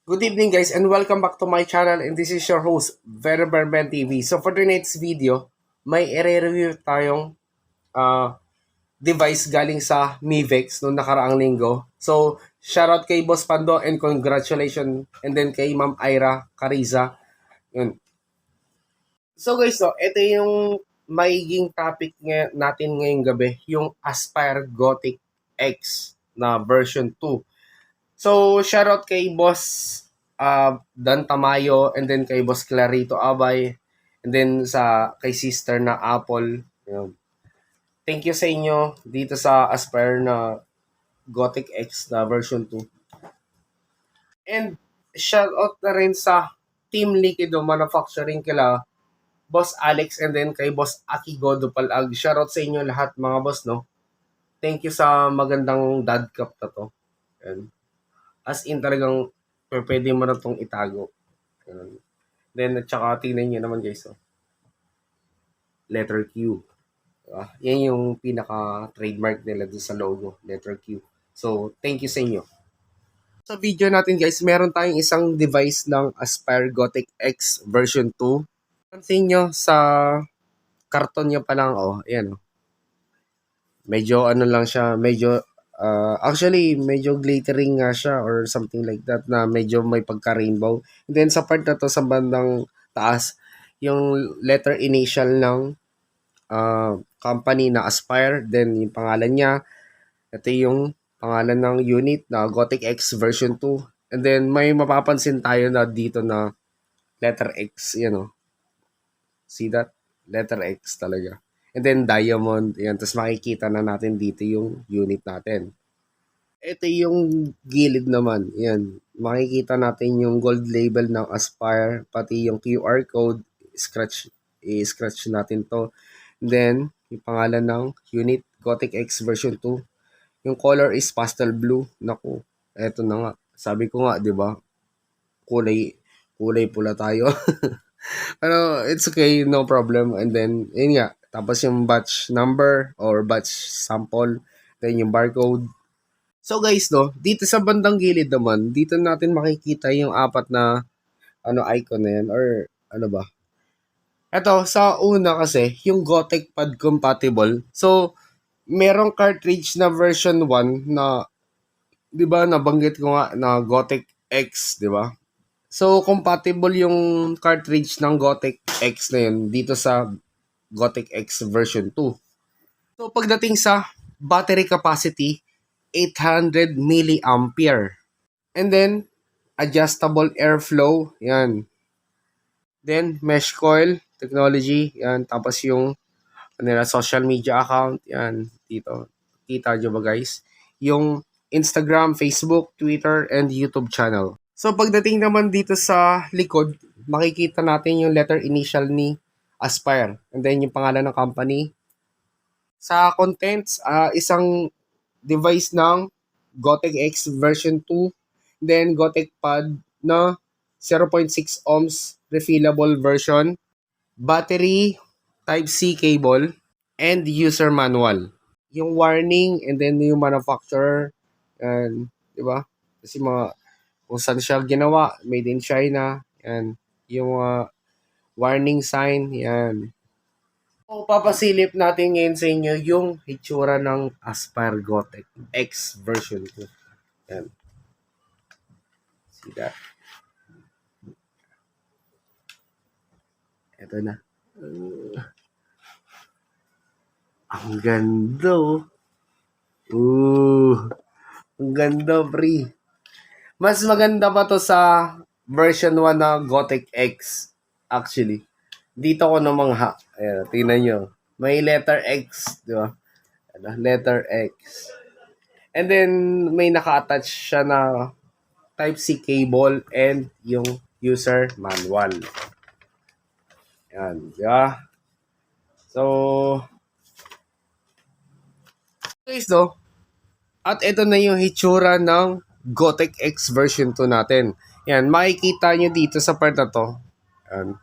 Good evening guys and welcome back to my channel, and this is your host, Verberben TV. So for tonight's video, may i-review tayong device galing sa Mivex noong nakaraang linggo. So shoutout kay Boss Pando and congratulations, and then kay Ma'am Ira Cariza. Yun. So guys, ito yung magiging topic natin ngayong gabi, yung Aspire Gothic X na version 2. So, shoutout kay Boss Dan Tamayo, and then kay Boss Clarito Abay, and then kay sister na Apple. Yun. Thank you sa inyo dito sa Aspire na Gothic X na version 2. And shoutout na rin sa Team Liquido Manufacturing kila Boss Alex, and then kay Boss Aki Godopalag. Shoutout sa inyo lahat mga boss, no? Thank you sa magandang dad cup na to. And as in talagang pwede mo na itong itago. Then, at saka tingnan nyo naman guys, letter Q. Yan yung pinaka-trademark nila dun sa logo, letter Q. So, thank you sa inyo. Sa video natin guys, meron tayong isang device ng Aspire Gothic X version 2. Pansin nyo sa karton niya pa lang, ayan. Medyo ano lang siya, medyo actually medyo glittering nga siya or something like that, na medyo may pagka-rainbow. And then sa part na to, sa bandang taas, yung letter initial ng company na Aspire, then yung pangalan niya, ito yung pangalan ng unit na Gothic X version 2. And then may mapapansin tayo na dito na letter X, see that? Letter X talaga. And then diamond, yan. Tapos makikita na natin dito yung unit natin. Ito yung gilid naman. Yan. Makikita natin yung gold label ng Aspire, pati yung QR code. I-scratch natin to. And then, yung pangalan ng unit, Gothic X version 2. Yung color is pastel blue. Naku, eto na nga. Sabi ko nga, di ba? Kulay pula tayo. Pero it's okay, no problem. And then, yun nga. Tapos yung batch number or batch sample. Then yung barcode. So guys, dito sa bandang gilid naman, dito natin makikita yung apat na icon na yan, or ano ba? Ito, sa una kasi, yung Gothic Pad compatible. So, merong cartridge na version 1 na, di ba, nabanggit ko nga na Gothic X, di ba? So, compatible yung cartridge ng Gothic X na yun dito sa Gothic X version 2. So, pagdating sa battery capacity, 800 milliampere. And then, adjustable airflow, yan. Then, mesh coil technology, yan. Tapos yung social media account, yan. Dito. Kita nyo ba guys? Yung Instagram, Facebook, Twitter, and YouTube channel. So, pagdating naman dito sa likod, makikita natin yung letter initial ni Aspire. And then, yung pangalan ng company. Sa contents, isang device ng Gothic X version 2. Then, Gothic Pad na 0.6 ohms refillable version. Battery, Type-C cable, and user manual. Yung warning, and then yung manufacturer, and, di ba? Kasi kung saan siya ginawa, made in China, yan. Yung warning sign, yan. So, papasilip natin ngayon sa inyo yung hitsura ng Aspire Gothic X version 2. Yan. See that? Ito na. Ang ganda, ang ganda, pre. Mas maganda pa to sa version 1 na Gothic X, actually. Dito ko namangha. Ayan, tingnan nyo. May letter X, di ba? Letter X. And then, may naka-attach siya na Type-C cable and yung user manual. Yan, di ba? So, guys, at ito na yung hitsura ng Gothic X version 2 natin. Yan, makikita nyo dito sa part na to. Yan,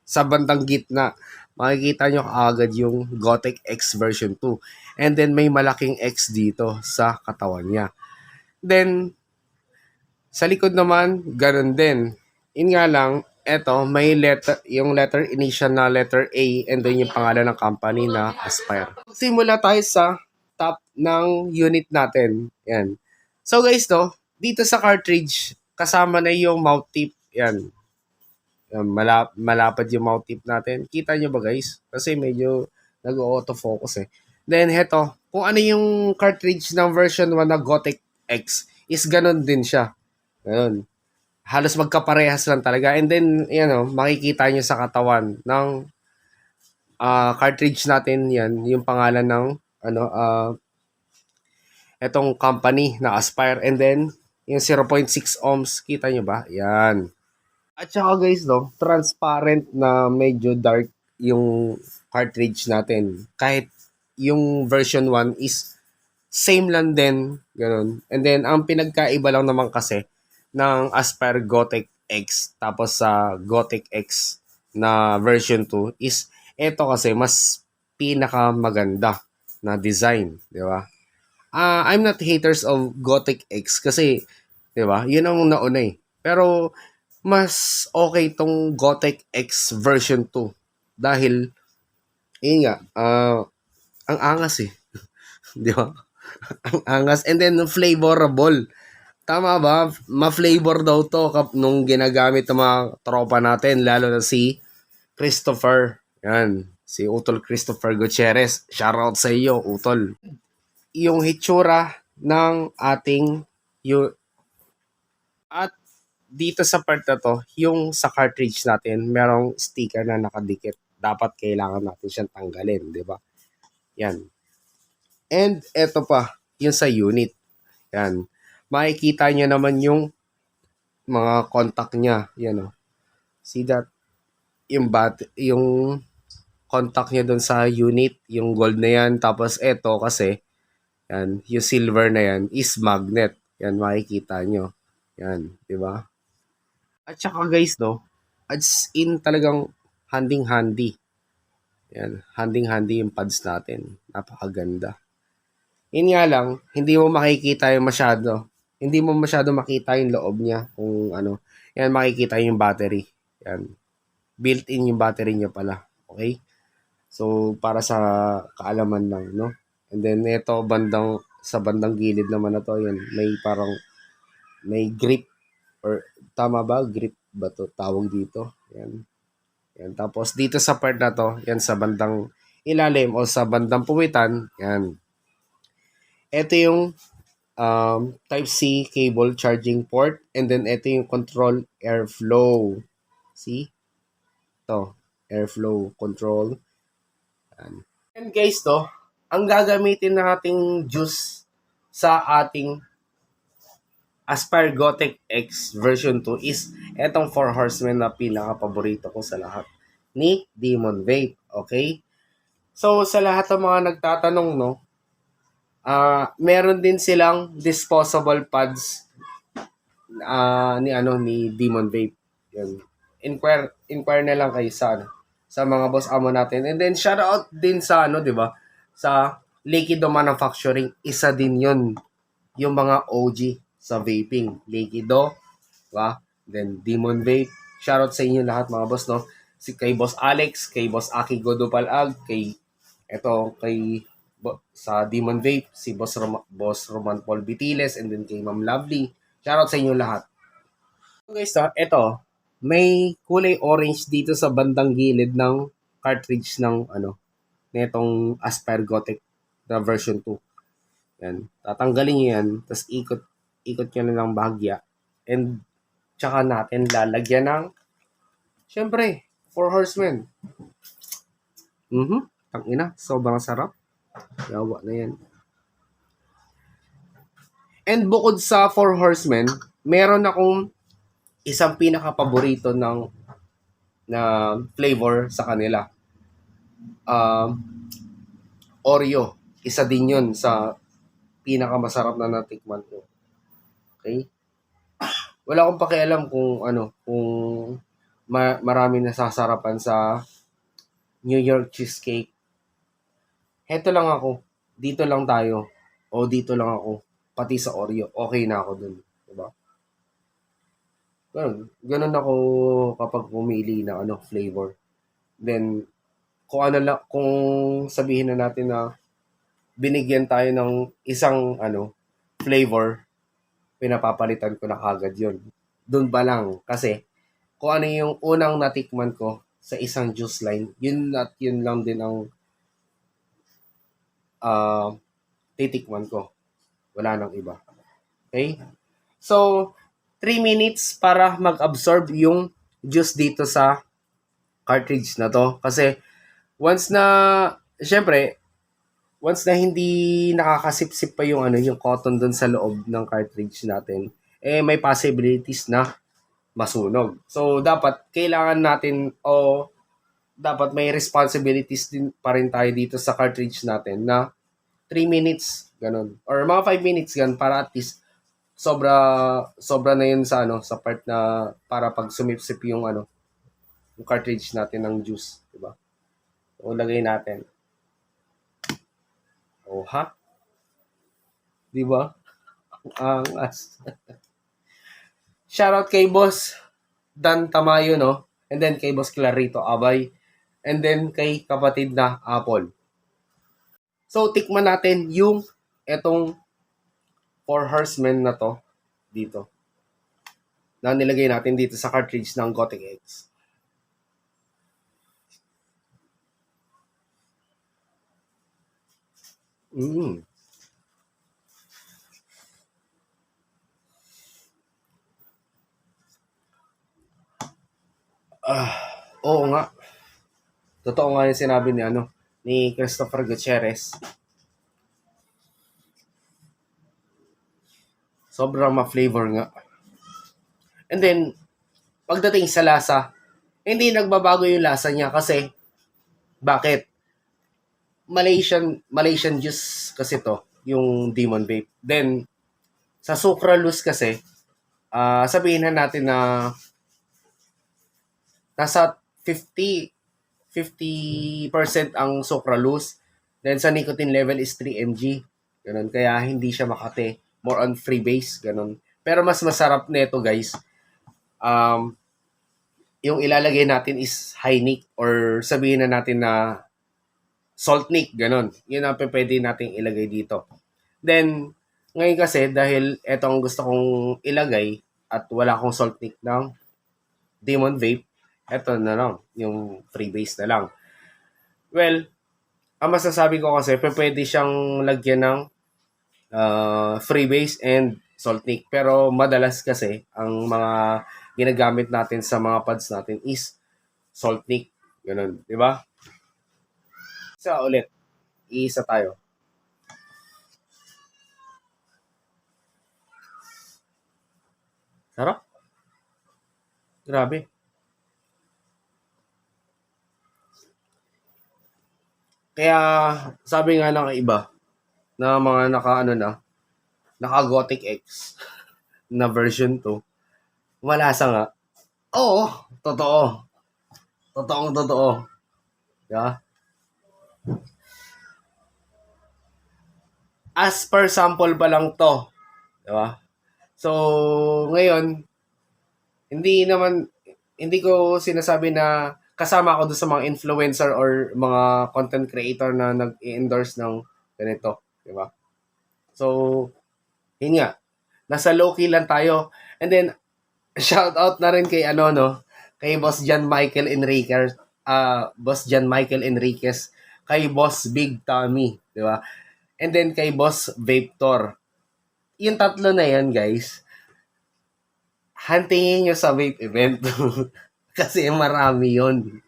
sa bandang gitna, makikita nyo agad yung Gothic X version 2. And then, may malaking X dito sa katawan niya. Then, Sa likod naman, ganun din. Yun nga lang, eto, may letter, yung letter initial na letter A and then yung pangalan ng company na Aspire. Simula tayo sa top ng unit natin. Yan. So guys, dito sa cartridge, kasama na yung mount tip. Yan. Yan, malapad yung mount tip natin. Kita nyo ba guys? Kasi medyo nag-autofocus eh. Then heto, kung ano yung cartridge ng version 1 na Gotek X, is ganun din siya. Ganun. Halos magkaparehas lang talaga. And then, makikita nyo sa katawan ng cartridge natin yan, yung pangalan ng etong company na Aspire. And then, yung 0.6 ohms, kita nyo ba? Yan. At saka guys, transparent na medyo dark yung cartridge natin. Kahit yung version 1 is same lang din, ganun. And then, ang pinagkaiba lang naman kasi ng Aspire Gotek X tapos sa Gotek X na version 2 is ito kasi mas pinakamaganda na design, di ba? I'm not haters of Gotek X kasi, di ba, yun ang nauna eh. Pero, mas okay tong Gotek X version 2 dahil, yun nga, ang angas eh. Di ba? Ang angas. And then, flavorable. Tama ba? Ma-flavor daw to nung ginagamit ng mga tropa natin, lalo na si Christopher. Yan. Si Utol Christopher Gutierrez. Shoutout sa iyo, Utol. Yung hitsura ng ating at dito sa part na to, yung sa cartridge natin, merong sticker na nakadikit. Dapat kailangan natin siyang tanggalin, di ba? Yan. And eto pa, yung sa unit. Yan. Makikita nyo naman yung mga contact niya. Yan o. See that? Yung contact niya doon sa unit, yung gold na yan. Tapos eto kasi, yan, yung silver na yan is magnet. Yan, makikita nyo. Yan, di ba? At saka guys, as in talagang handing-handy. Yan, handing-handy yung pads natin. Napakaganda. Yun nga lang, hindi mo makikita yung masyado. Hindi mo masyado makita yung loob niya kung ano. Yan, makikita yung battery. Yan. Built-in yung battery niya pala. Okay? So, para sa kaalaman lang, no? And then, ito, sa bandang gilid naman na to, yan, may grip. Or, tama ba? Grip ba to tawag dito? Yan. Yan. Tapos, dito sa part na to, yan, sa bandang ilalim o sa bandang puwitan, yan. Ito yung Type-C cable charging port. And then, ito yung control airflow. See? Ito, airflow control. And guys, ang gagamitin nating juice sa ating Aspire Gotek X version 2 is etong 4 Horsemen na pinaka-paborito ko sa lahat ni Demon Vape. Okay? So, sa lahat ng mga nagtatanong, meron din silang disposable pads ni Demon Vape. Yan. Inquire na lang kayo sa mga boss amo natin. And then shout out din sa 'di ba? Sa Liquido Manufacturing, isa din 'yon yung mga OG sa vaping. Liquido, 'di ba? Then Demon Vape. Shout out sa inyo lahat mga boss, kay Boss Alex, kay Boss Aki Godopalag, sa Demon Vape, si Boss Roman Paul Bitiles, and then kay Ma'am Lovely. Shoutout sa inyo lahat. So guys, ito, may kulay orange dito sa bandang gilid ng cartridge ng netong Aspire Gotek na version 2. Yan. Tatanggalin nyo yan, tapos ikot nyo na ng bahagya. And tsaka natin lalagyan ng, syempre, 4 Horsemen. Tangina, sobrang sarap. Yawa na yan. And bukod sa 4 Horsemen, meron akong isang pinaka-paborito na flavor sa kanila. Oreo. Isa din yun sa pinaka-masarap na natikman ko. Okay? Wala akong pakialam kung marami nasasarapan sa New York cheesecake. Heto lang ako. Dito lang tayo. O dito lang ako. Pati sa Oreo. Okay na ako dun. Diba? Ganun ako kapag pumili ng ano, flavor. Then, kung ano lang, kung sabihin na natin na binigyan tayo ng isang ano, flavor, pinapapalitan ko na kagad yun. Doon pa lang. Kasi, kung ano yung unang natikman ko sa isang juice line, yun at yun lang din ang ah, titikman ko. Wala nang iba. Okay? So, 3 minutes para mag-absorb yung juice dito sa cartridge na to. Kasi, once na, syempre, once na hindi nakakasipsip pa yung ano, yung cotton dun sa loob ng cartridge natin, eh may possibilities na masunog. So dapat kailangan natin o dapat may responsibilities din pa rin tayo dito sa cartridge natin na 3 minutes ganun or mga 5 minutes ganun para at least sobra sobra na yun sa ano sa part na para pag sumipsip yung ano yung cartridge natin ng juice, di ba? O lagay natin. O ha? Di ba? Ang shoutout kay Boss Dan Tamayo, no? And then kay Boss Clarito Abay. And then kay kapatid na Apple. So, tikman natin yung etong Four Horsemen na to dito. Na nilagay natin dito sa cartridge ng Gothic X. Mm. Oo nga. Totoo nga yung sinabi ni ano ni Christopher Gutierrez. Sobrang ma-flavor nga. And then, pagdating sa lasa, hindi nagbabago yung lasa niya kasi bakit? Malaysian juice kasi to, yung Demon Vape. Then, sa sucralose kasi, sabihin na natin na nasa 50% ang sucralose. Then sa nicotine level is 3 mg. Ganun. Kaya hindi siya makate. More on free base. Ganun. Pero mas masarap nito guys. Um, yung ilalagay natin is high nic or sabihin na natin na salt nic. Ganun. Yun ang pwede nating ilagay dito. Then, ngayon kasi dahil ito ang gusto kong ilagay at wala akong salt nic ng Demon Vape, eto na lang, yung freebase na lang. Well, ang masasabi ko kasi, pwede siyang lagyan ng freebase and Saltnik. Pero madalas kasi, ang mga ginagamit natin sa mga pads natin is Saltnik. Ganun, di ba? Isa ulit, iisa tayo. Sarap. Grabe. Kaya sabi nga ng iba na mga naka Gothic X na version 2, malasa nga. Oo, totoo. Totoong totoo. Yeah. As per sample pa lang to. Di ba? So, ngayon, hindi ko sinasabi na kasama ako doon sa mga influencer or mga content creator na nag-endorse ng ganito. Di ba? So, yun nga. Nasa low-key lang tayo. And then, shout out na rin kay kay Boss John Michael Enriquez, Boss John Michael Enriquez, kay Boss Big Tommy, di ba? And then kay Boss Vaptor. Yung tatlo na yan, guys, huntingin nyo sa vape event. Kasi marami yon.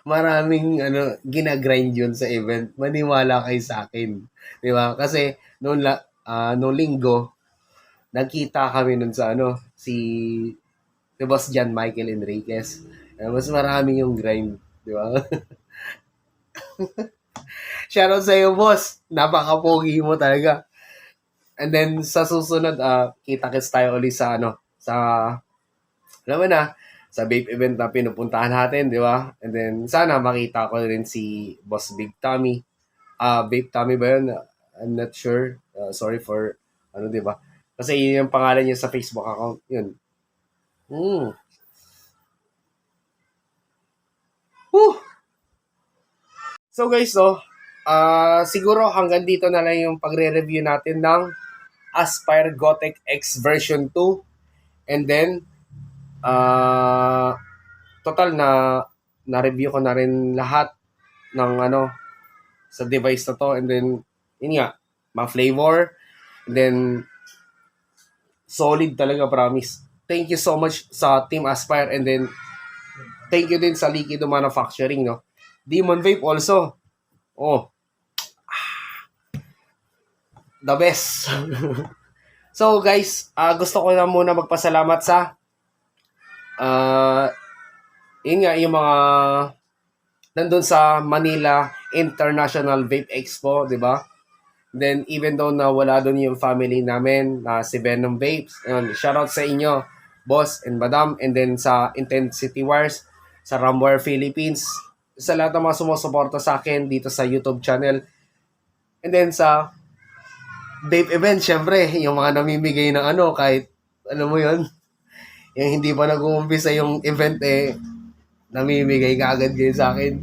Maraming ginagrind yun sa event. Maniwala kayo sa akin. Di ba? Kasi noong linggo, nagkita kami nun sa si Boss John Michael Enriquez. Mas marami yung grind. Di ba? Shoutout sa iyo, boss. Napaka-pogi mo talaga. And then, sa susunod, kita-kits tayo ulit sa alam mo na, sa vape event na pinupuntahan natin, di ba? And then, sana makita ko rin si Boss Big Tommy. Vape Tommy ba yun? I'm not sure. Sorry for, di ba? Kasi yun yung pangalan niya sa Facebook account. Yun. Mm. Whew. So guys, no, siguro hanggang dito na lang yung pagre-review natin ng Aspire Gotek X version 2. And then, total na-review ko na rin lahat ng ano sa device na to. And then, yun nga, ma-flavor. And then, solid talaga, promise. Thank you so much sa Team Aspire. And then, thank you din sa Liquido Manufacturing, no? Demon Vape also. Oh, the best. So guys, gusto ko na muna magpasalamat sa yun nga yung mga nandun sa Manila International Vape Expo, di ba? Then even though na wala doon yung family namin, si Venom Vapes, yun, shoutout sa inyo, boss and madam, and then sa Intensity Wars, sa Ramware Philippines, sa lahat ng mga sumusuporta sa akin dito sa YouTube channel. And then sa vape event, syempre, yung mga namimigay ng ano, kahit, ano mo yun, yung hindi pa nag-uumpisa yung event, namimigay ka agad kayo sa akin.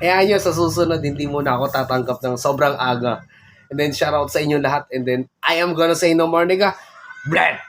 Kaya nyo, sa susunod, hindi muna ako tatanggap ng sobrang aga. And then, shoutout sa inyo lahat. And then, I am gonna say no more, nigga. Bleh!